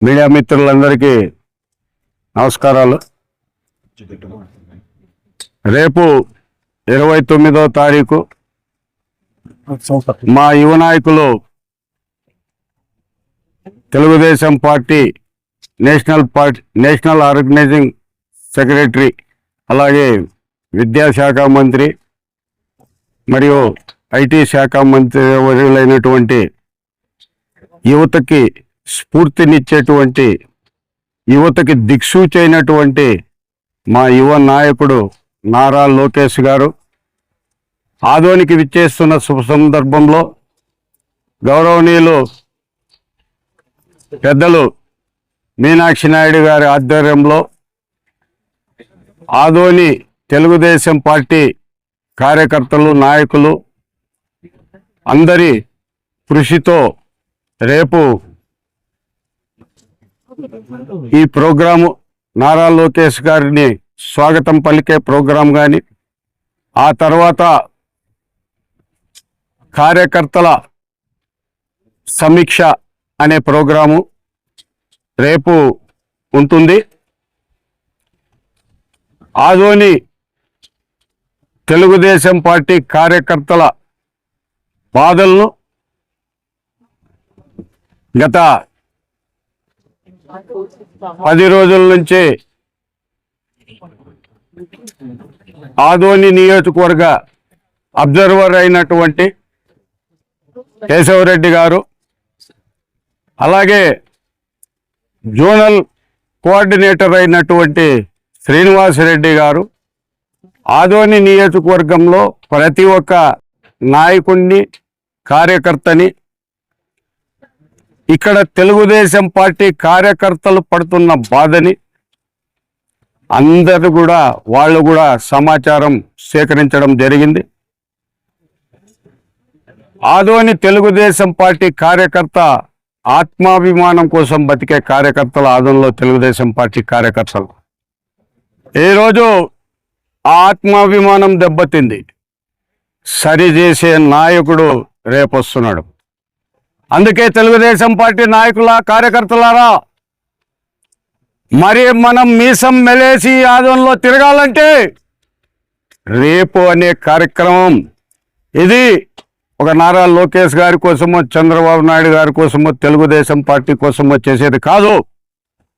Media మిత్రులందరికీ నమస్కారాలు. రేపు 29వ తారీఖు మా యువ నాయకులు Telugu Desam party national organising secretary, అలాగే విద్యాశాఖ మంత్రి మరియు ఐటీ శాఖ మంత్రి వర్యులైనటువంటి యువతకి స్ఫూర్తినిచ్చేటువంటి, యువతకి దిక్సూచి అయినటువంటి మా యువ నాయకుడు నారా లోకేష్ గారు ఆదోనికి విచ్చేస్తున్న శుభ సందర్భంలో గౌరవనీయులు పెద్దలు మీనాక్షి నాయుడు గారి ఆధ్వర్యంలో ఆదోని తెలుగుదేశం పార్టీ కార్యకర్తలు, నాయకులు అందరి కృషితో రేపు ఈ ప్రోగ్రాము నారా లోకేష్ గారిని స్వాగతం పలికే ప్రోగ్రాం కానీ, ఆ తర్వాత కార్యకర్తల సమీక్ష అనే ప్రోగ్రాము రేపు ఉంటుంది. ఆదోని తెలుగుదేశం పార్టీ కార్యకర్తల బాధలను గత 10 రోజుల నుంచి ఆదోని నియోజకవర్గ అబ్జర్వర్ అయినటువంటి కేశవరెడ్డి గారు, అలాగే జోనల్ కోఆర్డినేటర్ అయినటువంటి శ్రీనివాసరెడ్డి గారు ఆదోని నియోజకవర్గంలో ప్రతి ఒక్క నాయకుడిని, కార్యకర్తని, ఇక్కడ తెలుగుదేశం పార్టీ కార్యకర్తలు పడుతున్న బాధని అందరూ కూడా వాళ్ళు కూడా సమాచారం సేకరించడం జరిగింది. ఆదోని తెలుగుదేశం పార్టీ కార్యకర్త ఆత్మాభిమానం కోసం బతికే కార్యకర్తలు, ఆదోనిలో తెలుగుదేశం పార్టీ కార్యకర్తలు ఈరోజు ఆత్మాభిమానం దెబ్బతింది. సరిచేసే నాయకుడు రేపు వస్తున్నాడు. అందుకే తెలుగుదేశం పార్టీ నాయకుల, కార్యకర్తలారా, మరి మనం మీసం మెలేసి ఆదోనిలో తిరగాలంటే రేపు అనే కార్యక్రమం ఇది ఒక నారా లోకేష్ గారి కోసమో, చంద్రబాబు నాయుడు గారి కోసమో, తెలుగుదేశం పార్టీ కోసమో చేసేది కాదు.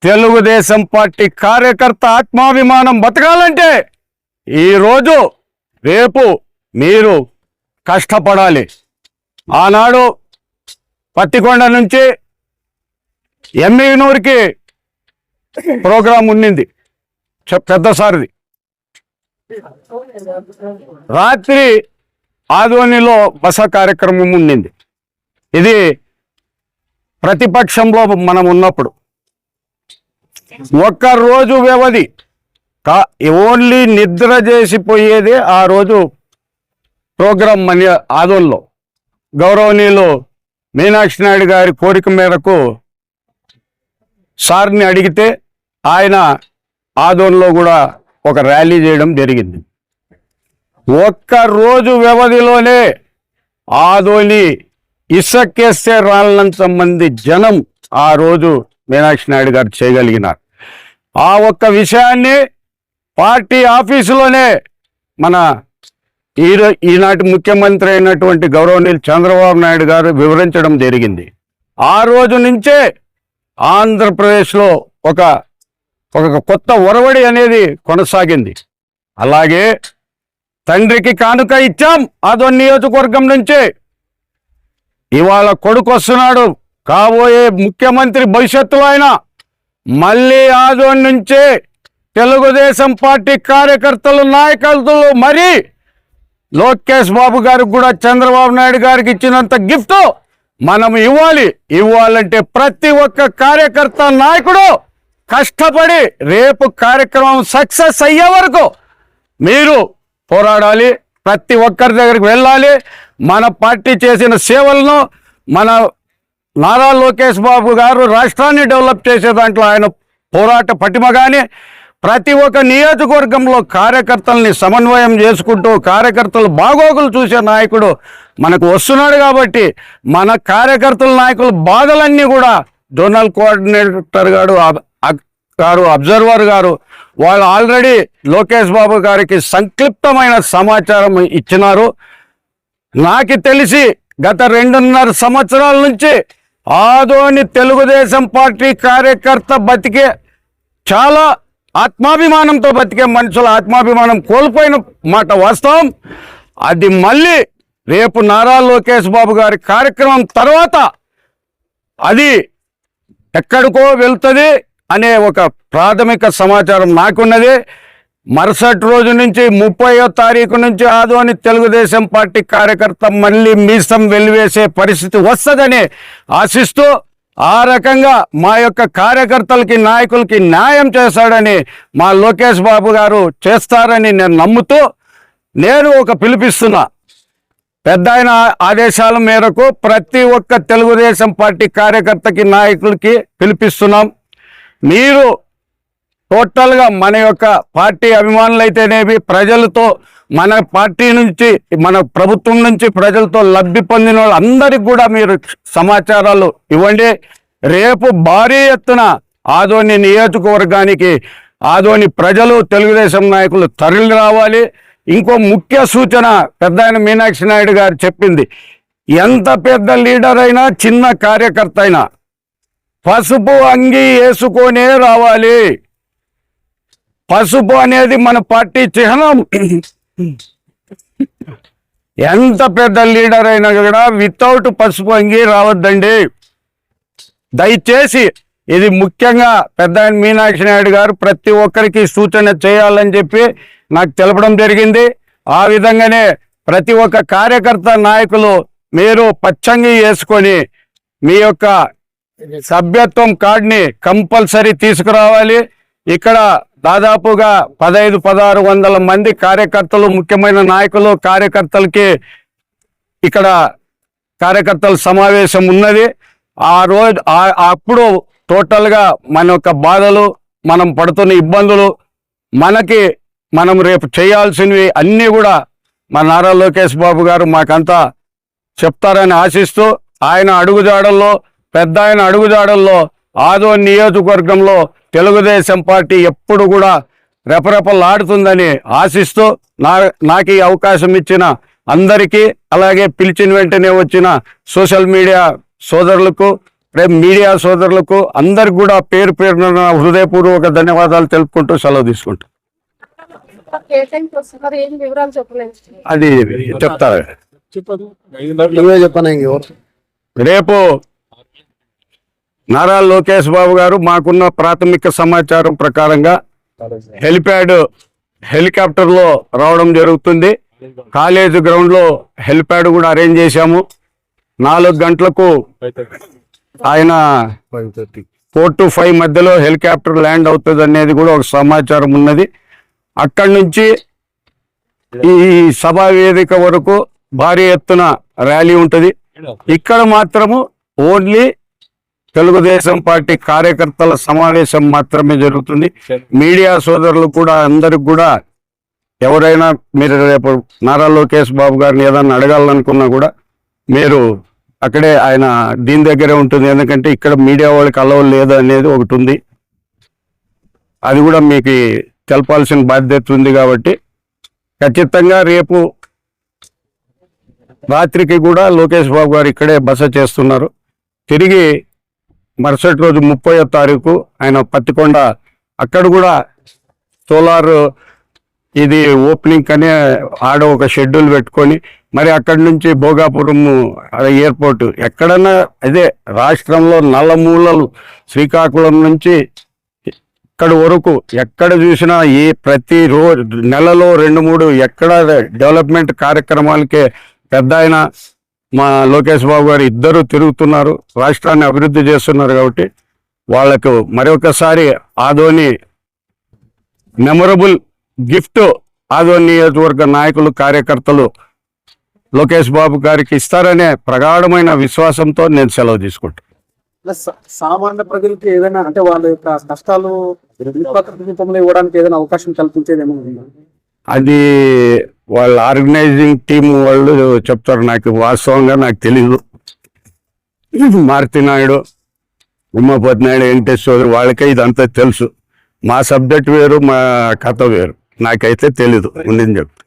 తెలుగుదేశం పార్టీ కార్యకర్త ఆత్మాభిమానం బతకాలంటే ఈరోజు రేపు మీరు కష్టపడాలి. ఆనాడు పత్తికొండ నుంచి ఎమ్మిగనూరుకి ప్రోగ్రాం ఉండింది, పెద్దసారిది. రాత్రి ఆదోనిలో బస కార్యక్రమం ఉండింది. ఇది ప్రతిపక్షంలో మనం ఉన్నప్పుడు ఒక్కరోజు వ్యవధి ఓన్లీ నిద్ర చేసిపోయేది ఆ రోజు ప్రోగ్రాం మన ఆదోనిలో. గౌరవనీయులు మీనాక్షి నాయుడు గారి కోరిక మేరకు సార్ని అడిగితే ఆయన ఆదోనిలో కూడా ఒక ర్యాలీ చేయడం జరిగింది. ఒక్కరోజు వ్యవధిలోనే ఆదోని ఇసుకేస్తే రాళ్ళంత మంది జనం ఆ రోజు మీనాక్షి నాయుడు గారు చేయగలిగినారు. ఆ ఒక్క విషయాన్ని పార్టీ ఆఫీసులోనే మన ఈనాటి ముఖ్యమంత్రి అయినటువంటి గౌరవనీయులు చంద్రబాబు నాయుడు గారు వివరించడం జరిగింది. ఆ రోజు నుంచే ఆంధ్రప్రదేశ్లో ఒక కొత్త ఒరవడి అనేది కొనసాగింది. అలాగే తండ్రికి కానుక ఇచ్చాం ఆదోని నియోజకవర్గం నుంచే. ఇవాళ కొడుకు వస్తున్నాడు, కాబోయే ముఖ్యమంత్రి భవిష్యత్తులో ఆయన మళ్ళీ ఆదోని నుంచే తెలుగుదేశం పార్టీ కార్యకర్తలు, నాయకులు మరి లోకేష్ బాబు గారికి కూడా చంద్రబాబు నాయుడు గారికి ఇచ్చినంత గిఫ్ట్ మనం ఇవ్వాలంటే ప్రతి ఒక్క కార్యకర్త, నాయకుడు కష్టపడి రేపు కార్యక్రమం సక్సెస్ అయ్యే వరకు మీరు పోరాడాలి. ప్రతి ఒక్కరి దగ్గరికి వెళ్ళాలి. మన పార్టీ చేసిన సేవలను, మన నారా లోకేష్ బాబు గారు రాష్ట్రాన్ని డెవలప్ చేసే దాంట్లో ఆయన పోరాట పటిమ కానీ, ప్రతి ఒక్క నియోజకవర్గంలో కార్యకర్తల్ని సమన్వయం చేసుకుంటూ కార్యకర్తలు బాగోగులు చూసే నాయకుడు మనకు వస్తున్నాడు. కాబట్టి మన కార్యకర్తల, నాయకుల బాధలన్నీ కూడా జోనల్ కోఆర్డినేటర్ గారు అబ్జర్వర్ గారు వాళ్ళు ఆల్రెడీ లోకేష్ బాబు గారికి సంక్లిప్తమైన సమాచారం ఇచ్చినారు. నాకు తెలిసి గత 2.5 సంవత్సరాల నుంచి ఆదోని తెలుగుదేశం పార్టీ కార్యకర్త బతికే చాలా ఆత్మాభిమానంతో బతికే మనుషుల ఆత్మాభిమానం కోల్పోయిన మాట వాస్తవం. అది మళ్ళీ రేపు నారా లోకేష్ బాబు గారి కార్యక్రమం తర్వాత అది ఎక్కడికో వెళ్తుంది అనే ఒక ప్రాథమిక సమాచారం నాకున్నది. మరుసటి రోజు నుంచి 30వ తారీఖు నుంచి ఆదోని తెలుగుదేశం పార్టీ కార్యకర్త మళ్ళీ మీసం వెలివేసే పరిస్థితి వస్తుందని ఆశిస్తూ ఆ రకంగా మా యొక్క కార్యకర్తలకి నాయకులకి న్యాయం చేస్తాడని మా లోకేష్ బాబు గారు చేస్తారని నేను నమ్ముతూ నేను ఒక పిలిపిస్తున్నా. పెద్ద ఆయన ఆదేశాల మేరకు ప్రతి ఒక్క తెలుగుదేశం పార్టీ కార్యకర్తకి నాయకులకి పిలిపిస్తున్నాం. మీరు టోటల్గా మన యొక్క పార్టీ అభిమానులైతేనేవి ప్రజలతో మన పార్టీ నుంచి మన ప్రభుత్వం నుంచి ప్రజలతో లబ్ధి పొందిన వాళ్ళందరికీ కూడా మీరు సమాచారాలు ఇవ్వండి. రేపు భారీ ఎత్తున ఆదోని నియోజకవర్గానికి ఆదోని ప్రజలు తెలుగుదేశం నాయకులు తరలి రావాలి. ఇంకో ముఖ్య సూచన పెద్దాయన మీనాక్షి నాయుడు గారు చెప్పింది, ఎంత పెద్ద లీడర్ అయినా చిన్న కార్యకర్త అయినా పసుపు అంగి వేసుకొనే రావాలి. పసుపు అనేది మన పార్టీ చిహ్నం. ఎంత పెద్ద లీడర్ అయినా కూడా వితౌట్ పసుపు అంగి రావద్దండి దయచేసి. ఇది ముఖ్యంగా పెద్దాయన మీనాక్షి నాయుడు గారు ప్రతి ఒక్కరికి సూచన చేయాలని చెప్పి నాకు తెలపడం జరిగింది. ఆ విధంగానే ప్రతి ఒక్క కార్యకర్త నాయకులు మీరు పచ్చంగి వేసుకొని మీ యొక్క సభ్యత్వం కార్డుని కంపల్సరీ తీసుకురావాలి. ఇక్కడ దాదాపుగా 1500-1600 మంది కార్యకర్తలు ముఖ్యమైన నాయకులు కార్యకర్తలకి ఇక్కడ కార్యకర్తల సమావేశం ఉన్నది. ఆ రోజు అప్పుడు టోటల్గా మన యొక్క బాధలు మనం పడుతున్న ఇబ్బందులు మనం రేపు చేయాల్సినవి అన్నీ కూడా మా నారా లోకేష్ బాబు గారు మాకంతా చెప్తారని ఆశిస్తూ ఆయన అడుగుజాడల్లో పెద్ద ఆయన అడుగుజాడల్లో ఆదోని నియోజకవర్గంలో తెలుగుదేశం పార్టీ ఎప్పుడు కూడా రెపరెపలాడుతుందని ఆశిస్తూ నాకు ఈ అవకాశం ఇచ్చిన అందరికీ అలాగే పిలిచిన వెంటనే వచ్చిన సోషల్ మీడియా సోదరులకు మీడియా సోదరులకు అందరికి కూడా పేరు పేరున హృదయపూర్వక ధన్యవాదాలు తెలుపుకుంటూ సెలవు తీసుకుంటాం. అది చెప్తారు రేపు నారా లోకేష్ బాబు గారు మాకున్న ప్రాథమిక సమాచారం ప్రకారంగా హెలికాప్టర్లో రావడం జరుగుతుంది. కాలేజ్ గ్రౌండ్లో హెలిప్యాడ్ కూడా అరేంజ్ చేశాము. 4 గంటలకు ఆయన 4 to 5 మధ్యలో హెలికాప్టర్ ల్యాండ్ అవుతుంది అనేది కూడా ఒక సమాచారం ఉన్నది. అక్కడి నుంచి ఈ సభా వేదిక వరకు భారీ ఎత్తున ర్యాలీ ఉంటుంది. ఇక్కడ మాత్రము ఓన్లీ తెలుగుదేశం పార్టీ కార్యకర్తల సమావేశం మాత్రమే జరుగుతుంది. మీడియా సోదరులు కూడా అందరికి కూడా ఎవరైనా మీరు రేపు నారా లోకేష్ బాబు గారిని ఏదన్నా అడగాలనుకున్నా కూడా మీరు అక్కడే ఆయన దీని దగ్గరే ఉంటుంది. ఎందుకంటే ఇక్కడ మీడియా వాళ్ళకి అలవ్ లేదు అనేది ఒకటి ఉంది. అది కూడా మీకు తెలపాల్సిన బాధ్యత ఉంది. కాబట్టి ఖచ్చితంగా రేపు రాత్రికి కూడా లోకేష్ బాబు గారు ఇక్కడే బస చేస్తున్నారు. తిరిగి మరుసటి రోజు 30వ తారీఖు ఆయన పత్తికొండ అక్కడ కూడా సోలార్ ఇది ఓపెనింగ్ అనే ఆడ ఒక షెడ్యూల్ పెట్టుకొని మరి అక్కడి నుంచి భోగాపురం ఎయిర్పోర్ట్ ఎక్కడన్నా అదే రాష్ట్రంలో నల్లమూలలు శ్రీకాకుళం నుంచి ఇక్కడ వరకు ఎక్కడ చూసినా ప్రతి రోజు నెలలో 2-3 ఎక్కడ డెవలప్మెంట్ కార్యక్రమాలకే పెద్ద ఆయన మా లోకేష్ బాబు గారు ఇద్దరు తిరుగుతున్నారు, రాష్ట్రాన్ని అభివృద్ధి చేస్తున్నారు. కాబట్టి వాళ్లకు మరొకసారి ఆదోని మెమొరబుల్ గిఫ్ట్ ఆదోని నియోజకవర్గ నాయకులు కార్యకర్తలు లోకేష్ బాబు గారికి ఇస్తారనే ప్రగాఢమైన విశ్వాసంతో నేను సెలవు తీసుకుంటాను. సామాన్య ప్రజలకి ఏదైనా అంటే వాళ్ళ యొక్క కష్టాలు రూపంలో ఇవ్వడానికి ఏదైనా అవకాశం కల్పించేదేమో అది వాళ్ళ ఆర్గనైజింగ్ టీం వాళ్ళు చెప్తారు. నాకు వాస్తవంగా నాకు తెలీదు. మారుతి నాయుడు ఉమాపతి నాయుడు, వెంకటేశ్వర వాళ్ళకే ఇదంతా తెలుసు. మా సబ్జెక్ట్ వేరు, మా కథ వేరు. నాకైతే తెలీదు ఉందని చెప్తా.